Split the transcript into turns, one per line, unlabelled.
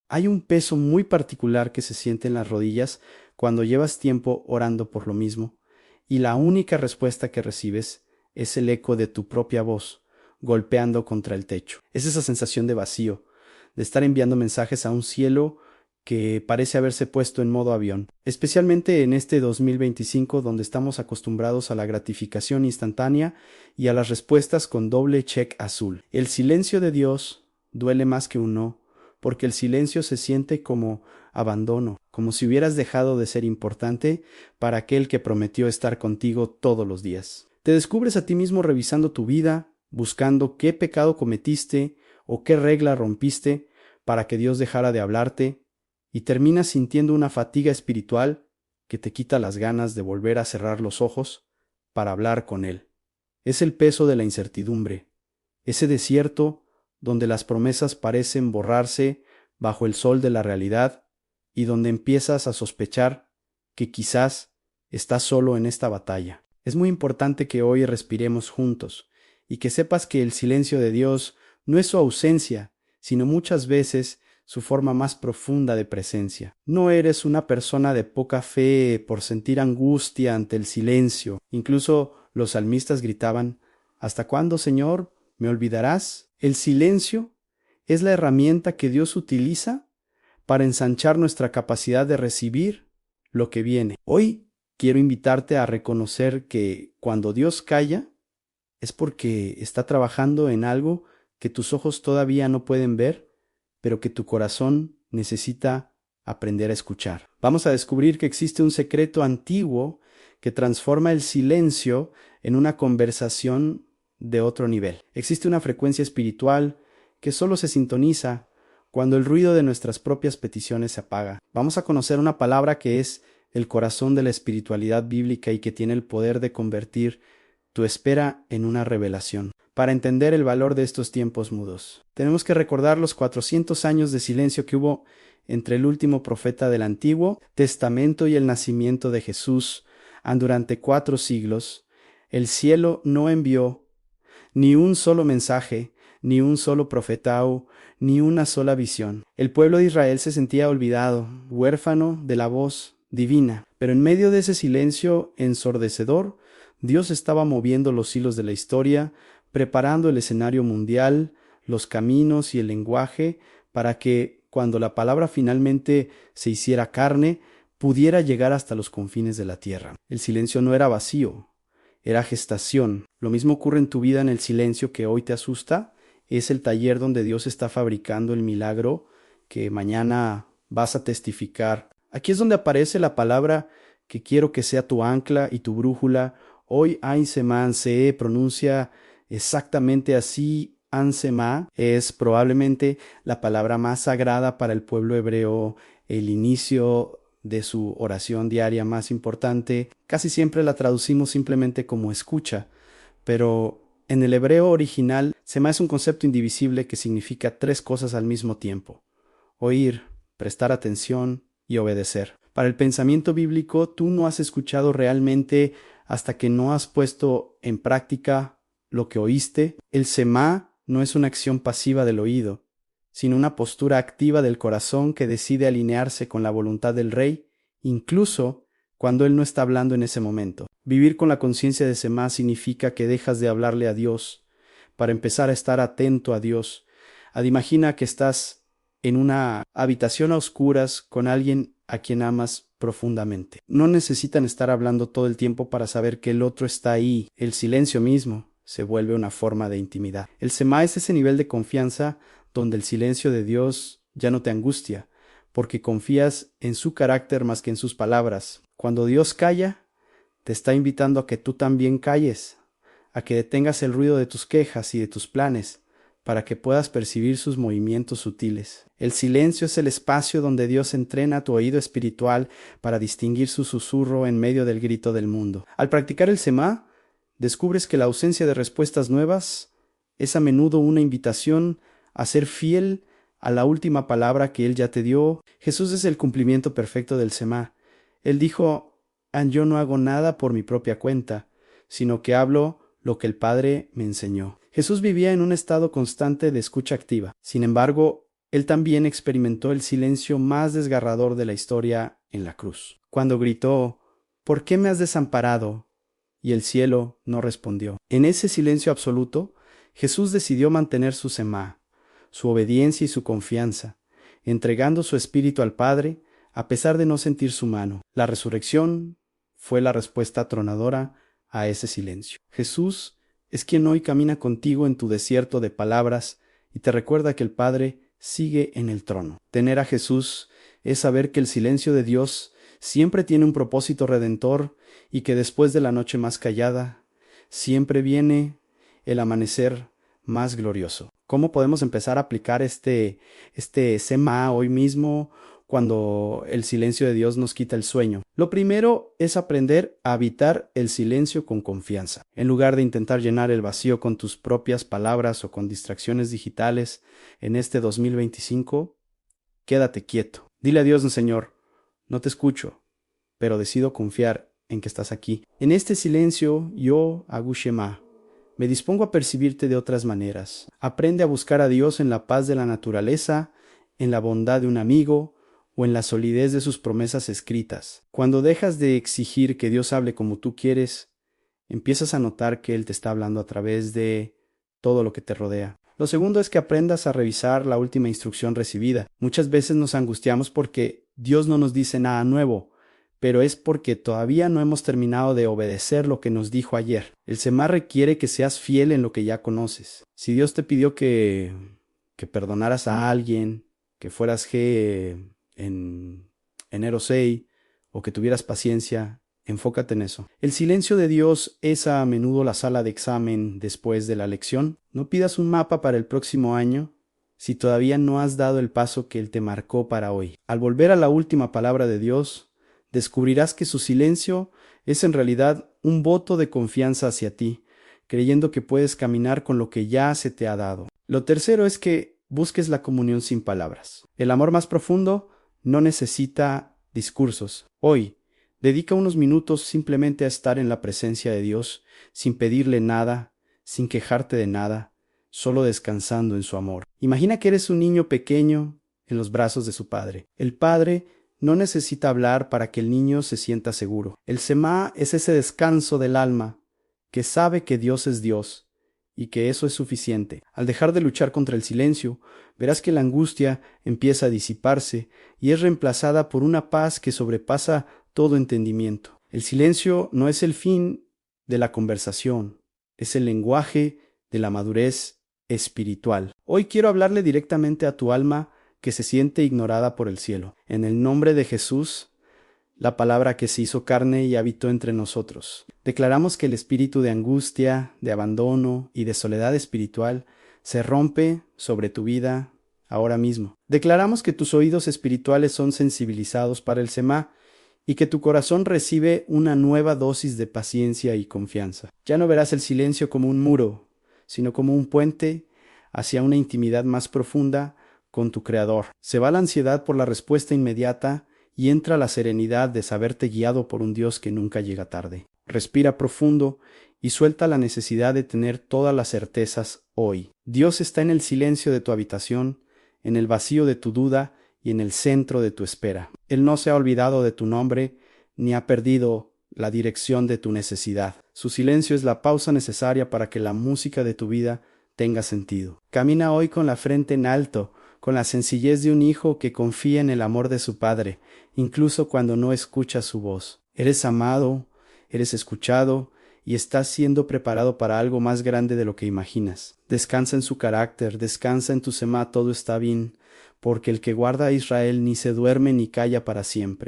Hay un peso muy particular que se siente en las rodillas cuando llevas tiempo orando por lo mismo, y la única respuesta que recibes es el eco de tu propia voz golpeando contra el techo. Es esa sensación de vacío, de estar enviando mensajes a un cielo que parece haberse puesto en modo avión, especialmente en este 2025 donde estamos acostumbrados a la gratificación instantánea y a las respuestas con doble check azul. El silencio de Dios duele más que un no, porque el silencio se siente como abandono, como si hubieras dejado de ser importante para aquel que prometió estar contigo todos los días. Te descubres a ti mismo revisando tu vida, buscando qué pecado cometiste o qué regla rompiste para que Dios dejara de hablarte, y terminas sintiendo una fatiga espiritual que te quita las ganas de volver a cerrar los ojos para hablar con Él. Es el peso de la incertidumbre, ese desierto donde las promesas parecen borrarse bajo el sol de la realidad y donde empiezas a sospechar que quizás estás solo en esta batalla. Es muy importante que hoy respiremos juntos y que sepas que el silencio de Dios no es su ausencia, sino muchas veces su forma más profunda de presencia. No eres una persona de poca fe por sentir angustia ante el silencio. Incluso los salmistas gritaban: ¿Hasta cuándo, Señor, me olvidarás? El silencio es la herramienta que Dios utiliza para ensanchar nuestra capacidad de recibir lo que viene. Hoy quiero invitarte a reconocer que cuando Dios calla es porque está trabajando en algo que tus ojos todavía no pueden ver, pero que tu corazón necesita aprender a escuchar. Vamos a descubrir que existe un secreto antiguo que transforma el silencio en una conversación de otro nivel. Existe una frecuencia espiritual que solo se sintoniza cuando el ruido de nuestras propias peticiones se apaga. Vamos a conocer una palabra que es el corazón de la espiritualidad bíblica y que tiene el poder de convertir tu espera en una revelación. Para entender el valor de estos tiempos mudos, tenemos que recordar los 400 años de silencio que hubo entre el último profeta del Antiguo Testamento y el nacimiento de Jesús. Durante 4 siglos, el cielo no envió ni un solo mensaje, ni un solo profetao, ni una sola visión. El pueblo de Israel se sentía olvidado, huérfano de la voz divina. Pero en medio de ese silencio ensordecedor, Dios estaba moviendo los hilos de la historia, preparando el escenario mundial, los caminos y el lenguaje para que, cuando la palabra finalmente se hiciera carne, pudiera llegar hasta los confines de la tierra. El silencio no era vacío, era gestación. Lo mismo ocurre en tu vida en el silencio que hoy te asusta. Es el taller donde Dios está fabricando el milagro que mañana vas a testificar. Aquí es donde aparece la palabra que quiero que sea tu ancla y tu brújula. Hoy Ainsemá se pronuncia exactamente así. Ansemá es probablemente la palabra más sagrada para el pueblo hebreo, el inicio de su oración diaria más importante. Casi siempre la traducimos simplemente como escucha, pero en el hebreo original, semá es un concepto indivisible que significa 3 cosas al mismo tiempo: oír, prestar atención y obedecer. Para el pensamiento bíblico, tú no has escuchado realmente hasta que no has puesto en práctica lo que oíste. El semá no es una acción pasiva del oído, sino una postura activa del corazón que decide alinearse con la voluntad del Rey, incluso cuando Él no está hablando en ese momento. Vivir con la conciencia de semá significa que dejas de hablarle a Dios para empezar a estar atento a Dios. Imagina que estás en una habitación a oscuras con alguien a quien amas profundamente. No necesitan estar hablando todo el tiempo para saber que el otro está ahí. El silencio mismo se vuelve una forma de intimidad. El semá es ese nivel de confianza donde el silencio de Dios ya no te angustia, porque confías en su carácter más que en sus palabras. Cuando Dios calla, te está invitando a que tú también calles, a que detengas el ruido de tus quejas y de tus planes, para que puedas percibir sus movimientos sutiles. El silencio es el espacio donde Dios entrena tu oído espiritual para distinguir su susurro en medio del grito del mundo. Al practicar el semá, descubres que la ausencia de respuestas nuevas es a menudo una invitación a ser fiel a la última palabra que Él ya te dio. Jesús es el cumplimiento perfecto del semá. Él dijo: yo no hago nada por mi propia cuenta, sino que hablo lo que el Padre me enseñó. Jesús vivía en un estado constante de escucha activa. Sin embargo, Él también experimentó el silencio más desgarrador de la historia en la cruz, cuando gritó: ¿Por qué me has desamparado? Y el cielo no respondió. En ese silencio absoluto, Jesús decidió mantener su semá, su obediencia y su confianza, entregando su espíritu al Padre a pesar de no sentir su mano. La resurrección fue la respuesta atronadora a ese silencio. Jesús es quien hoy camina contigo en tu desierto de palabras y te recuerda que el Padre sigue en el trono. Tener a Jesús es saber que el silencio de Dios siempre tiene un propósito redentor y que después de la noche más callada, siempre viene el amanecer más glorioso. ¿Cómo podemos empezar a aplicar este Sema hoy mismo cuando el silencio de Dios nos quita el sueño? Lo primero es aprender a habitar el silencio con confianza. En lugar de intentar llenar el vacío con tus propias palabras o con distracciones digitales en este 2025, quédate quieto. Dile a Dios: Señor, no te escucho, pero decido confiar en que estás aquí. En este silencio, yo, Agu Shema, me dispongo a percibirte de otras maneras. Aprende a buscar a Dios en la paz de la naturaleza, en la bondad de un amigo o en la solidez de sus promesas escritas. Cuando dejas de exigir que Dios hable como tú quieres, empiezas a notar que Él te está hablando a través de todo lo que te rodea. Lo segundo es que aprendas a revisar la última instrucción recibida. Muchas veces nos angustiamos porque Dios no nos dice nada nuevo, pero es porque todavía no hemos terminado de obedecer lo que nos dijo ayer. El Semá requiere que seas fiel en lo que ya conoces. Si Dios te pidió que perdonaras a alguien, que fueras G en enero 6, o que tuvieras paciencia, enfócate en eso. El silencio de Dios es a menudo la sala de examen después de la lección. No pidas un mapa para el próximo año si todavía no has dado el paso que Él te marcó para hoy. Al volver a la última palabra de Dios, descubrirás que su silencio es en realidad un voto de confianza hacia ti, creyendo que puedes caminar con lo que ya se te ha dado. Lo tercero es que busques la comunión sin palabras. El amor más profundo no necesita discursos. Hoy, dedica unos minutos simplemente a estar en la presencia de Dios, sin pedirle nada, sin quejarte de nada, solo descansando en su amor. Imagina que eres un niño pequeño en los brazos de su padre. El padre no necesita hablar para que el niño se sienta seguro. El Semá es ese descanso del alma que sabe que Dios es Dios y que eso es suficiente. Al dejar de luchar contra el silencio, verás que la angustia empieza a disiparse y es reemplazada por una paz que sobrepasa todo entendimiento. El silencio no es el fin de la conversación, es el lenguaje de la madurez espiritual. Hoy quiero hablarle directamente a tu alma que se siente ignorada por el cielo. En el nombre de Jesús, la palabra que se hizo carne y habitó entre nosotros. Declaramos que el espíritu de angustia, de abandono y de soledad espiritual se rompe sobre tu vida ahora mismo. Declaramos que tus oídos espirituales son sensibilizados para el Semá y que tu corazón recibe una nueva dosis de paciencia y confianza. Ya no verás el silencio como un muro, sino como un puente hacia una intimidad más profunda con tu Creador. Se va la ansiedad por la respuesta inmediata y entra la serenidad de saberte guiado por un Dios que nunca llega tarde. Respira profundo y suelta la necesidad de tener todas las certezas hoy. Dios está en el silencio de tu habitación, en el vacío de tu duda y en el centro de tu espera. Él no se ha olvidado de tu nombre ni ha perdido la dirección de tu necesidad. Su silencio es la pausa necesaria para que la música de tu vida tenga sentido. Camina hoy con la frente en alto, con la sencillez de un hijo que confía en el amor de su padre, incluso cuando no escucha su voz. Eres amado, eres escuchado y estás siendo preparado para algo más grande de lo que imaginas. Descansa en su carácter, descansa en tu Semá, todo está bien, porque el que guarda a Israel ni se duerme ni calla para siempre.